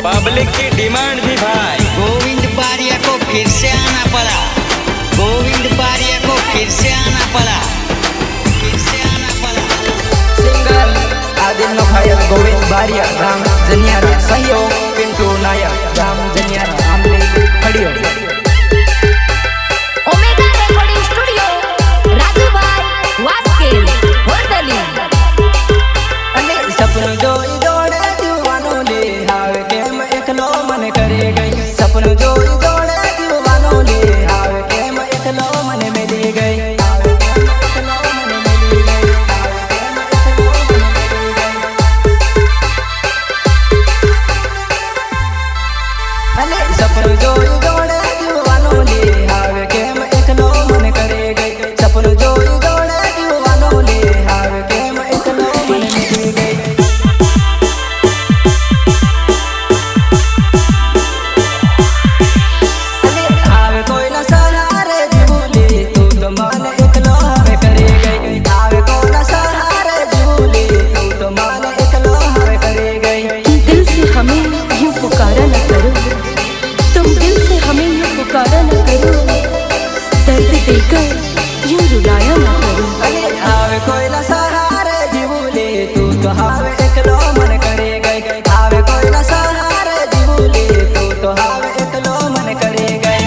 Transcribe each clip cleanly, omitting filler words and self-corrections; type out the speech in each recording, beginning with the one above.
Public की demand थी भाई। गोविंद बारिया को फिर से आना पड़ा, गोविंद बारिया को फिर से आना पड़ा, फिर से आना पड़ा। सिंगर आदिल नोखायल गोविंद बारिया राम जनियारा सहयोग पिंटू नायक राम जनियारा आमले खड़ियो। Omega recording studio Rajubhai Vaskel होरदली। अने सपन जोई जोड़े दीवानो ले हावे केम एकलो मन करे गई, सपन जोई जोड़े दीवानो ले हावे केम एकलो मन में दी गई, हावे केम एकलो मन में दी गई, हावे केम एकलो मन में दी गई। अने सपन जोई जोड़े दीवानो ले हावे केम एकलो मन करे गई, सपन जोई जोड़े दीवानो ले हावे केम एकलो मन में दी गई। हावे कोई ना सहारे झूले तू तो मान एकलो हावे करे गई, हावे कोई ना सहारे झूले तू तो मान एकलो हावे करे गई। दिल से हमें यूं पुकारा न करो, तुम दिल से हमें यूं पुकारा न करो, दर्द देकर यूं रुलाया न करो। हावे कोई ना सहारे झूले तू तो हावे एकलो मन करे गई, हावे कोई ना सहारे झूले तू तो हावे एकलो मन करे गई।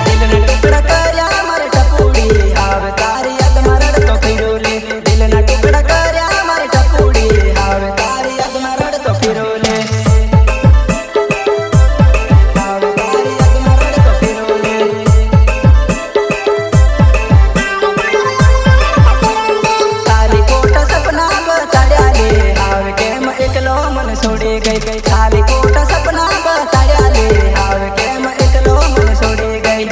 दिल न टुकड़ा करया मारे टपूड़ी हावे तारी याद मरड़ तो फिरोले, दिल न टुकड़ा करया मारे टपूड़ी हावे तारी याद मरड़ तो फिरोले, हावे तारी याद मरड़ तो फिरोले। ताली कोटा सपना बताड़या ले हावे केम एकलो मन छोड़ी गई, ताली कोटा सपना बताड़या ले हावे केम एकलो मन छोड़ी गई।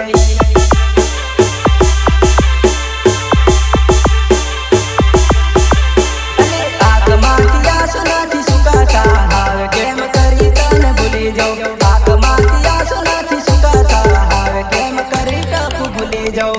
आत्मा की आसना थी सुखाता हावे केम करी कान भूली जाओ, आत्मा की आसना थी सुखाता हावे केम करी टापू भूली जाओ।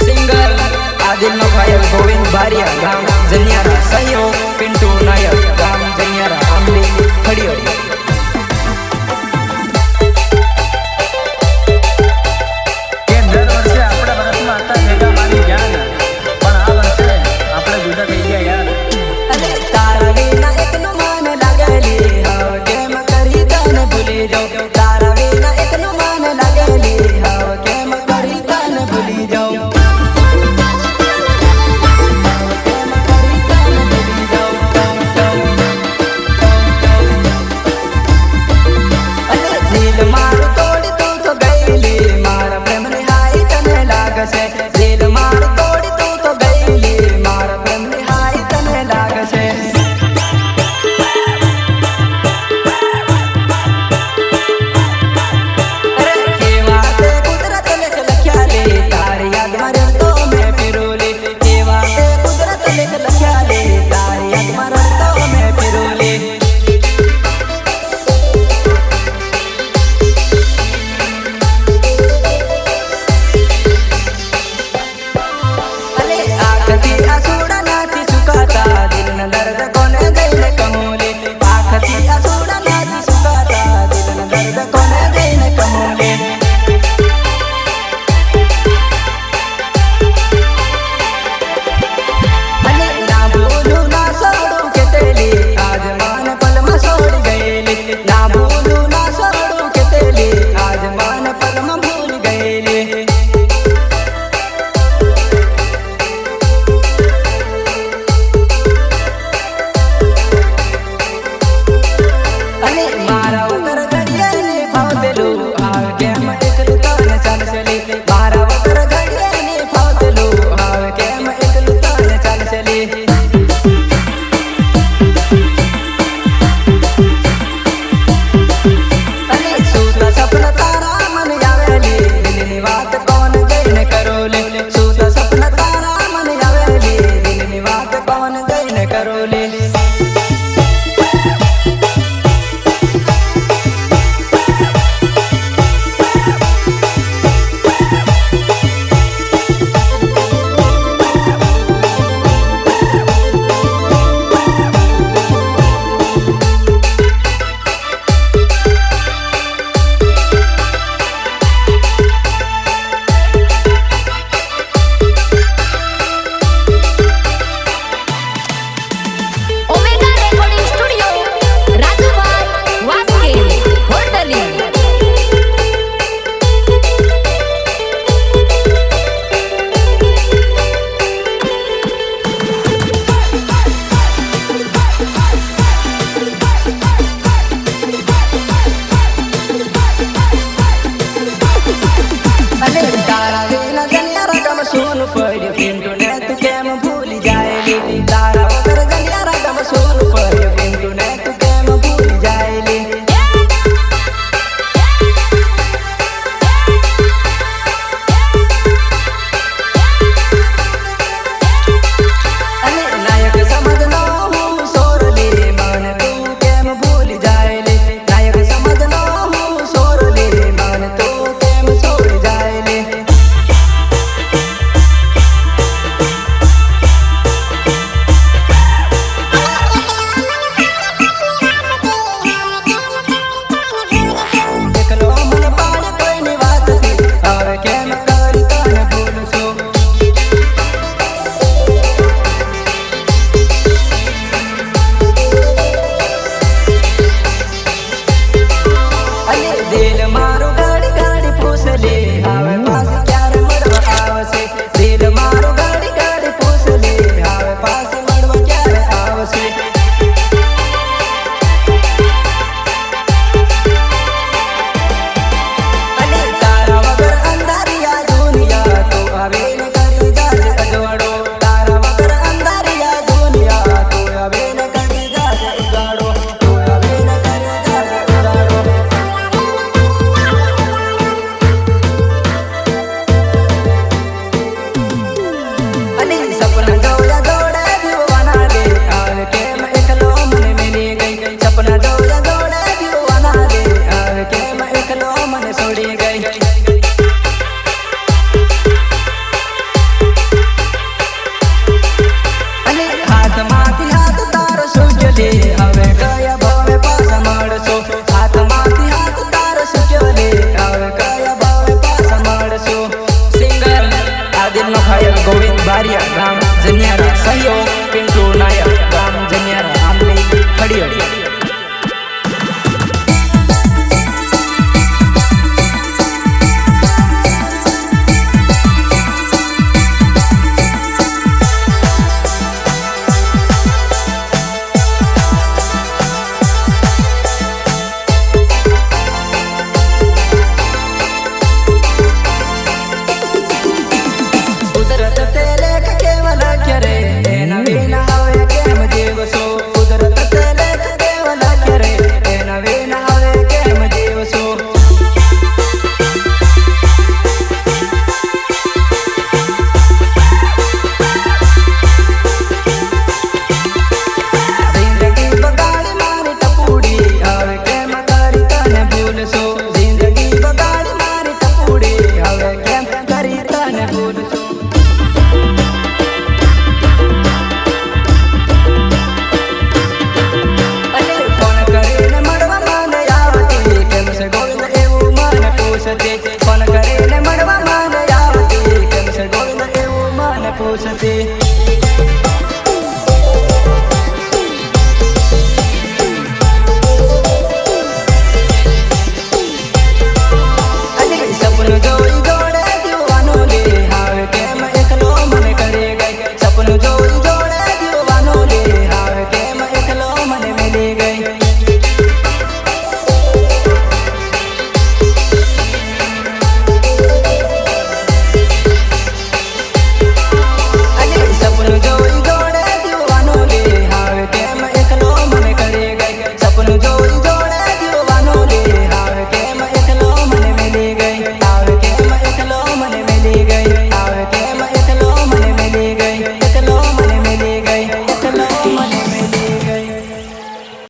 सिंगर आदिल नोखायल गोविंद बारिया राम जनियारा सहयोग पिंटू नायक राम जनियारा आमले खड़ियो। કે દર વર્ષે આપણે વર્ષમાં હતા ભેગા મારી ગયા ને, પણ આ વર્ષે આપણે જુદા થઈ ગયા યાર। अरे तारा बिना एक नु मन लागली हाव केम करी कान भूली जाओ, तारा बिना एक नु मन लागली हाव केम करी कान भूली जाओ, हाव केम करी कान भूली जाओ। જન્યારા સહયોગ પિન્ટુ નાયક ગામ જન્યારા આંબલી ખડિયો કુદરત તે લેખ કેવલ ક્યારે એના વિના હવે કેમ જીવશો કુદરત તે લેખ કેવલ ક્યારે એના વિના હવે કેમ જીવશો જિંદગી બગાડી મારી ટપુડી હવે કેમ કરી તને ભૂલશો જિંદગી બગાડી મારી ટપુડી હવે કેમ કરી તને ભૂલશો